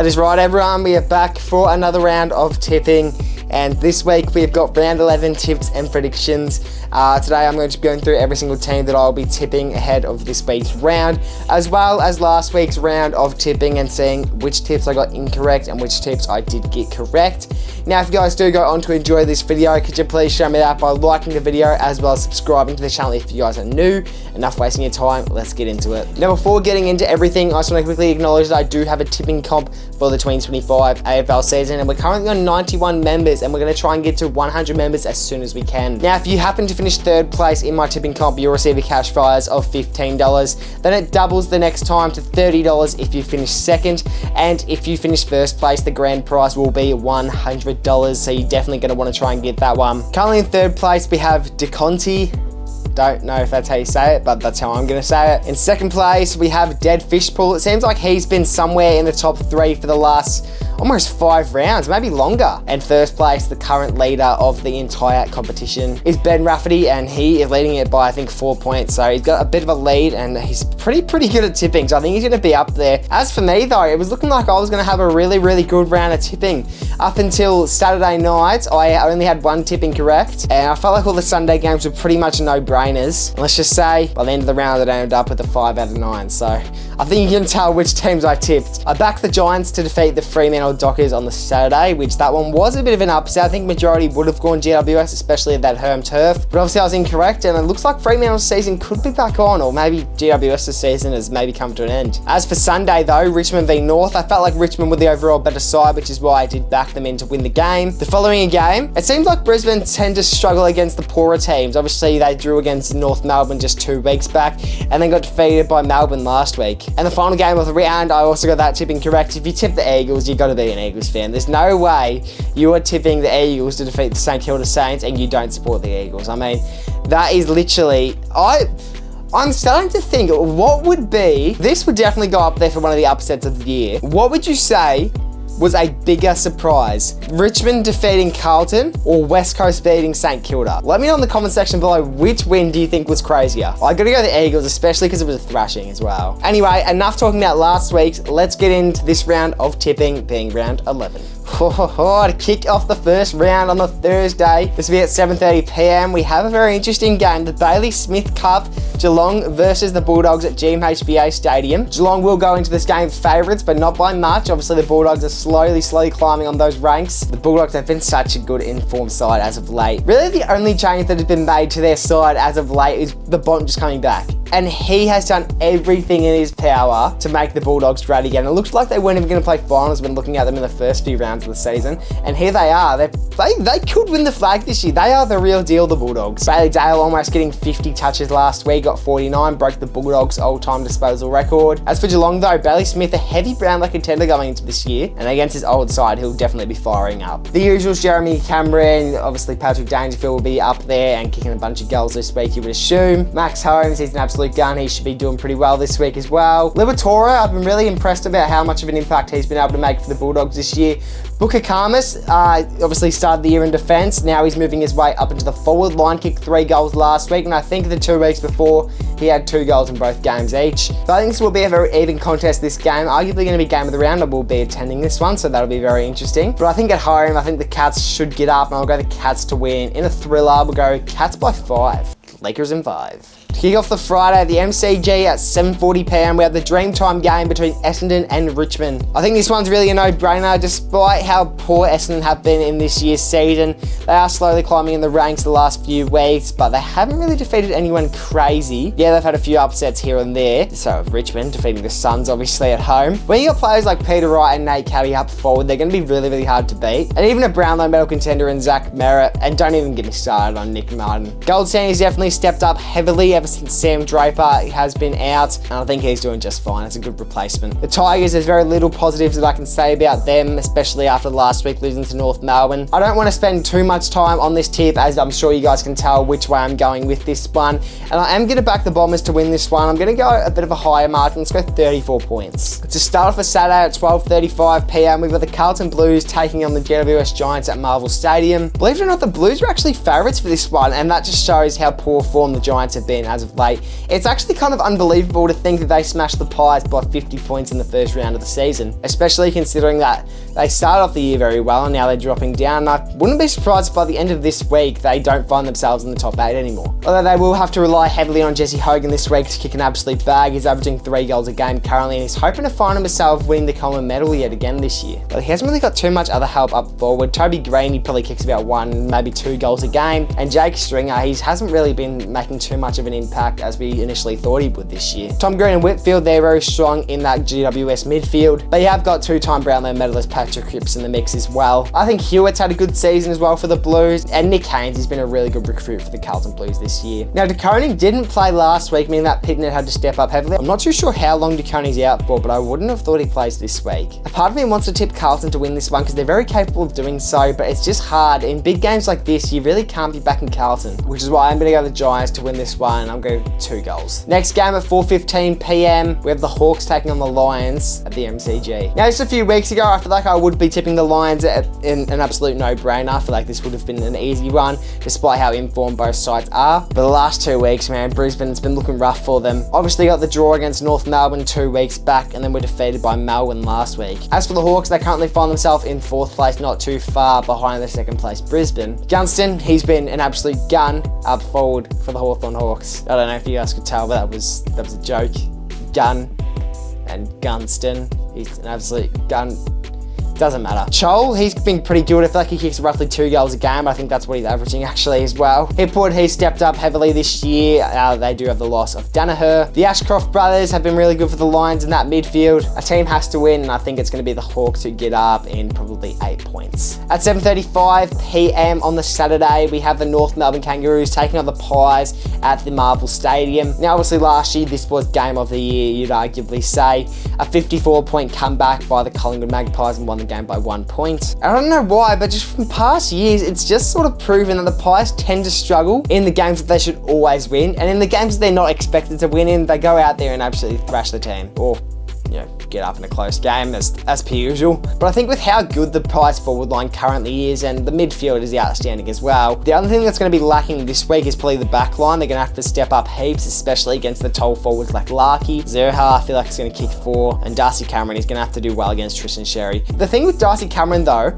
That is right, everyone. We are back for another round of tipping. And this week we've got round 11 tips and predictions. Today I'm going to be going through every single team that I'll be tipping ahead of this week's round, as well as last week's round of tipping and seeing which tips I got incorrect and which tips I did get correct. Now, if you guys do go on to enjoy this video, could you please show me that by liking the video as well as subscribing to the channel if you guys are new. Enough wasting your time, let's get into it. Now, before getting into everything, I just want to quickly acknowledge that I do have a tipping comp for the 2025 AFL season, and we're currently on 91 members, and we're going to try and get to 100 members as soon as we can. Now, if you happen to finish third place in my tipping comp, you'll receive a cash prize of $15. Then it doubles the next time to $30 if you finish second, and if you finish first place, the grand prize will be $100. So you're definitely going to want to try and get that one. Currently in third place, we have DeConti. Don't know if that's how you say it, but that's how I'm going to say it. In second place, we have Dead Fishpool. It seems like he's been somewhere in the top 3 for the last almost 5 rounds, maybe longer. And first place, the current leader of the entire competition, is Ben Rafferty, and he is leading it by, I think, 4 points. So he's got a bit of a lead, and he's pretty good at tipping. So I think he's going to be up there. As for me, though, it was looking like I was going to have a really good round of tipping. Up until Saturday night, I only had 1 tipping correct, and I felt like all the Sunday games were pretty much no-brainers. And let's just say, by the end of the round, I ended up with a 5 out of 9. So I think you can tell which teams I tipped. I backed the Giants to defeat the Freeman Dockers on the Saturday, which that one was a bit of an upset. I think majority would have gone GWS, especially at that home turf. But obviously I was incorrect, and it looks like Fremantle's season could be back on, or maybe GWS's season has maybe come to an end. As for Sunday though, Richmond v North, I felt like Richmond were the overall better side, which is why I did back them in to win the game. The following game, it seems like Brisbane tend to struggle against the poorer teams. Obviously they drew against North Melbourne just 2 weeks back, and then got defeated by Melbourne last week. And the final game of the round, I also got that tipping correct. If you tip the Eagles, you got to be an Eagles fan. There's no way you are tipping the Eagles to defeat the St Kilda Saints and you don't support the Eagles. I mean, that is literally... I'm starting to think, what would be... This would definitely go up there for one of the upsets of the year. What would you say was a bigger surprise? Richmond defeating Carlton or West Coast beating St Kilda? Let me know in the comment section below, which win do you think was crazier? I gotta go the Eagles, especially because it was a thrashing as well. Anyway, enough talking about last week's. Let's get into this round of tipping, being round 11. To kick off the first round on the Thursday, this will be at 7:30 PM. We have a very interesting game, the Bailey Smith Cup, Geelong versus the Bulldogs at GMHBA Stadium. Geelong will go into this game favourites, but not by much. Obviously, the Bulldogs are slowly climbing on those ranks. The Bulldogs have been such a good informed side as of late. Really, the only change that has been made to their side as of late is the Bont just coming back. And he has done everything in his power to make the Bulldogs great again. It looks like they weren't even going to play finals when looking at them in the first few rounds of the season. And here they are. They could win the flag this year. They are the real deal, the Bulldogs. Bailey Dale almost getting 50 touches last week, got 49, broke the Bulldogs' all-time disposal record. As for Geelong though, Bailey Smith, a heavy Brownlow contender going into this year. And against his old side, he'll definitely be firing up. The usuals, Jeremy Cameron, obviously Patrick Dangerfield will be up there and kicking a bunch of goals this week, you would assume. Max Holmes, he's an absolute gun. He should be doing pretty well this week as well. Liberatore, I've been really impressed about how much of an impact he's been able to make for the Bulldogs this year. Booker Karmas obviously started the year in defence. Now he's moving his way up into the forward line, kicked 3 goals last week, and I think the 2 weeks before he had 2 goals in both games each. So I think this will be a very even contest this game. Arguably going to be game of the round. I will be attending this one, so that'll be very interesting. But I think at home, I think the Cats should get up, and I'll go the Cats to win. In a thriller, we'll go Cats by 5. Lakers in 5. To kick off the Friday at the MCG at 7:40 PM, we have the Dreamtime game between Essendon and Richmond. I think this one's really a no-brainer. Despite how poor Essendon have been in this year's season, they are slowly climbing in the ranks the last few weeks, but they haven't really defeated anyone crazy. Yeah, they've had a few upsets here and there. So Richmond defeating the Suns, obviously, at home. When you got players like Peter Wright and Nate Caddy up forward, they're going to be really hard to beat. And even a Brownlow medal contender in Zach Merritt, and don't even get me started on Nick Martin. Goldstein has definitely stepped up heavily ever since Sam Draper has been out, and I think he's doing just fine. It's a good replacement. The Tigers, there's very little positives that I can say about them, especially after last week losing to North Melbourne. I don't want to spend too much time on this tip, as I'm sure you guys can tell which way I'm going with this one, and I am going to back the Bombers to win this one. I'm going to go a bit of a higher margin. Let's go 34 points. To start off a Saturday at 12:35 PM, we've got the Carlton Blues taking on the GWS Giants at Marvel Stadium. Believe it or not, the Blues are actually favourites for this one, and that just shows how poor form the Giants have been as of late. It's actually kind of unbelievable to think that they smashed the Pies by 50 points in the first round of the season, especially considering that they started off the year very well and now they're dropping down. I wouldn't be surprised if by the end of this week they don't find themselves in the top 8 anymore. Although they will have to rely heavily on Jesse Hogan this week to kick an absolute bag. He's averaging 3 goals a game currently and he's hoping to find himself winning the Coleman medal yet again this year. But he hasn't really got too much other help up forward. Toby Green, he probably kicks about 1, maybe 2 goals a game. And Jake Stringer, he hasn't really been making too much of an impact as we initially thought he would this year. Tom Green and Whitfield, they're very strong in that GWS midfield. But you have got 2-time Brownlow medalist Patrick Cripps in the mix as well. I think Hewitt's had a good season as well for the Blues. And Nick Haynes, he's been a really good recruit for the Carlton Blues this year. Now, De Koning didn't play last week, meaning that Pitnet had to step up heavily. I'm not too sure how long De Koning's out for, but I wouldn't have thought he plays this week. A part of me wants to tip Carlton to win this one because they're very capable of doing so, but it's just hard. In big games like this, you really can't be backing Carlton, which is why I'm going to go the Giants to win this one. I'm going 2 goals. Next game at 4:15 p.m, we have the Hawks taking on the Lions at the MCG. Now, just a few weeks ago, I feel like I would be tipping the Lions in an absolute no-brainer. I feel like this would have been an easy one, despite how informed both sides are. But the last 2 weeks, man, Brisbane's been looking rough for them. Obviously got the draw against North Melbourne 2 weeks back, and then were defeated by Melbourne last week. As for the Hawks, they currently find themselves in 4th place, not too far behind the 2nd place Brisbane. Gunston, he's been an absolute gun up forward for the Hawthorn Hawks. I don't know if you guys could tell, but that was a joke. Gun and Gunston, he's an absolute gun. Doesn't matter. Chol, he's been pretty good. I feel like he kicks roughly 2 goals a game. I think that's what he's averaging actually as well. Hipwood, he's stepped up heavily this year. They do have the loss of Danaher. The Ashcroft brothers have been really good for the Lions in that midfield. A team has to win, and I think it's going to be the Hawks who get up in probably 8 points. At 7:35 p.m. on the Saturday, we have the North Melbourne Kangaroos taking on the Pies at the Marvel Stadium. Now, obviously last year, this was game of the year, you'd arguably say. A 54-point comeback by the Collingwood Magpies and won the game by 1 point. I don't know why, but just from past years, it's just sort of proven that the Pies tend to struggle in the games that they should always win, and in the games that they're not expected to win in, they go out there and absolutely thrash the team, or get up in a close game as per usual. But I think with how good the Pies forward line currently is, and the midfield is outstanding as well, the other thing that's going to be lacking this week is probably the back line. They're going to have to step up heaps, especially against the tall forwards like Larkey. Zerha, I feel like, is going to kick 4, and Darcy Cameron is going to have to do well against Tristan Sherry. The thing with Darcy Cameron though,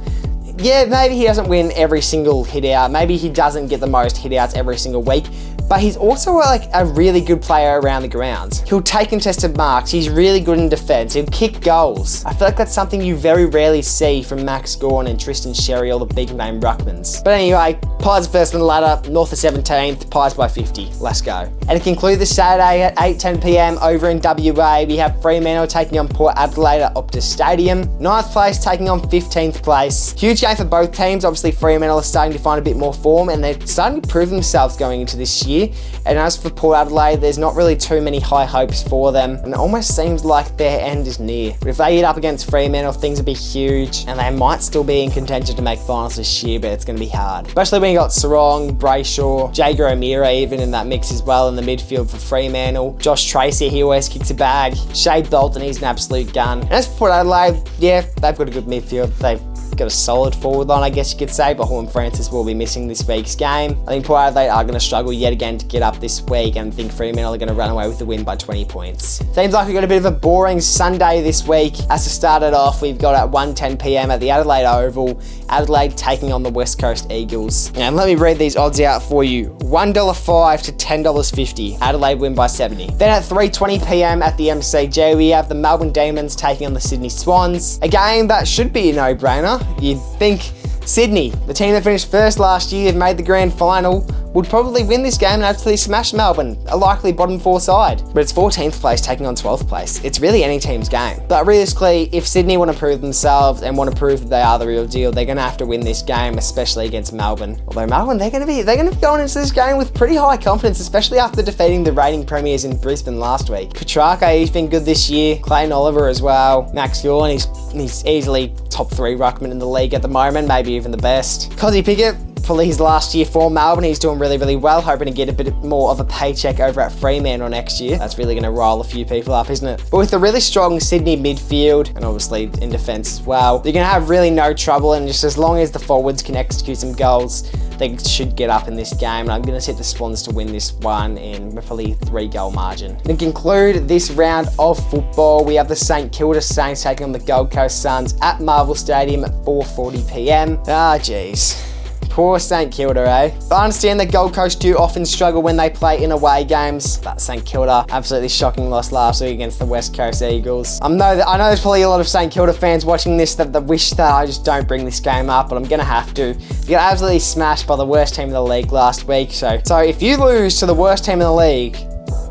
yeah, maybe he doesn't win every single hit out, maybe he doesn't get the most hit outs every single week, but he's also like a really good player around the grounds. He'll take contested marks, he's really good in defence, he'll kick goals. I feel like that's something you very rarely see from Max Gawn and Tristan Sherry, all the big name ruckmans. But anyway, Pies are first on the ladder, North are 17th, Pies by 50. Let's go. And to conclude this Saturday at 8:10 p.m. over in WA, we have Freeman taking on Port Adelaide at Optus Stadium. 9th place taking on 15th place. Huge game for both teams. Obviously, Fremantle are starting to find a bit more form, and they're starting to prove themselves going into this year. And as for Port Adelaide, there's not really too many high hopes for them, and it almost seems like their end is near. But if they get up against Fremantle, things will be huge, and they might still be in contention to make finals this year, but it's going to be hard. Especially when you got Sarong, Brayshaw, Jager O'Meara even in that mix as well in the midfield for Fremantle. Josh Tracy, he always kicks a bag. Shea Bolton, he's an absolute gun. And as for Port Adelaide, yeah, they've got a good midfield. They've got a solid forward line, I guess you could say, but Horton Francis will be missing this week's game. I think Port Adelaide are going to struggle yet again to get up this week, and I think Fremantle are going to run away with the win by 20 points. Seems like we've got a bit of a boring Sunday this week. As to start it off, we've got at 1:10 p.m. at the Adelaide Oval, Adelaide taking on the West Coast Eagles. And let me read these odds out for you. $1.05 to $10.50. Adelaide win by 70. Then at 3:20 p.m. at the MCG, we have the Melbourne Demons taking on the Sydney Swans. A game that should be a no-brainer. You'd think Sydney, the team that finished first last year, made the grand final, would probably win this game and absolutely smash Melbourne, a likely bottom 4 side. But it's 14th place taking on 12th place. It's really any team's game. But realistically, if Sydney want to prove themselves and want to prove that they are the real deal, they're going to have to win this game, especially against Melbourne. Although Melbourne, they're going to be going into this game with pretty high confidence, especially after defeating the reigning premiers in Brisbane last week. Petrarca, he's been good this year. Clayton Oliver as well. Max Gawn, he's easily top 3 ruckman in the league at the moment, maybe even the best. Cozzy Pickett, probably his last year for Melbourne. He's doing really, really well, hoping to get a bit more of a paycheck over at Freeman or next year. That's really going to rile a few people up, isn't it? But with a really strong Sydney midfield, and obviously in defence as well, you're going to have really no trouble, and just as long as the forwards can execute some goals, they should get up in this game. And I'm going to tip the Swans to win this one in probably 3-goal margin. To conclude this round of football, we have the St Kilda Saints taking on the Gold Coast Suns at Marvel Stadium at 4:40 p.m. Ah, jeez. Poor St Kilda, eh? But I understand that Gold Coast do often struggle when they play in away games. But St Kilda, absolutely shocking loss last week against the West Coast Eagles. I know there's probably a lot of St Kilda fans watching this that wish that I just don't bring this game up, but I'm gonna have to. You got absolutely smashed by the worst team in the league last week. So if you lose to the worst team in the league,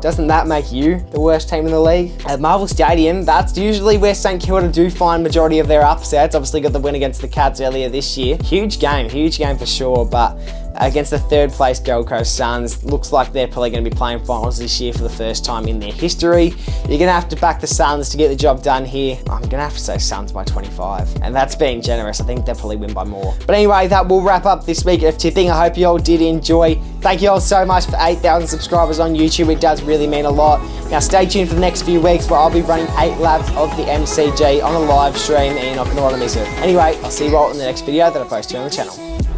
doesn't that make you the worst team in the league? At Marvel Stadium, that's usually where St Kilda do find majority of their upsets. Obviously got the win against the Cats earlier this year. Huge game for sure, but against the third place Gold Coast Suns, looks like they're probably going to be playing finals this year for the first time in their history. You're going to have to back the Suns to get the job done here. I'm going to have to say Suns by 25, and that's being generous. I think they'll probably win by more. But anyway, that will wrap up this week of tipping. I hope you all did enjoy. Thank you all so much for 8,000 subscribers on YouTube. It does really mean a lot. Now stay tuned for the next few weeks where I'll be running 8 laps of the MCG on a live stream, and you're not going to want to miss it. Anyway, I'll see you all in the next video that I post here on the channel.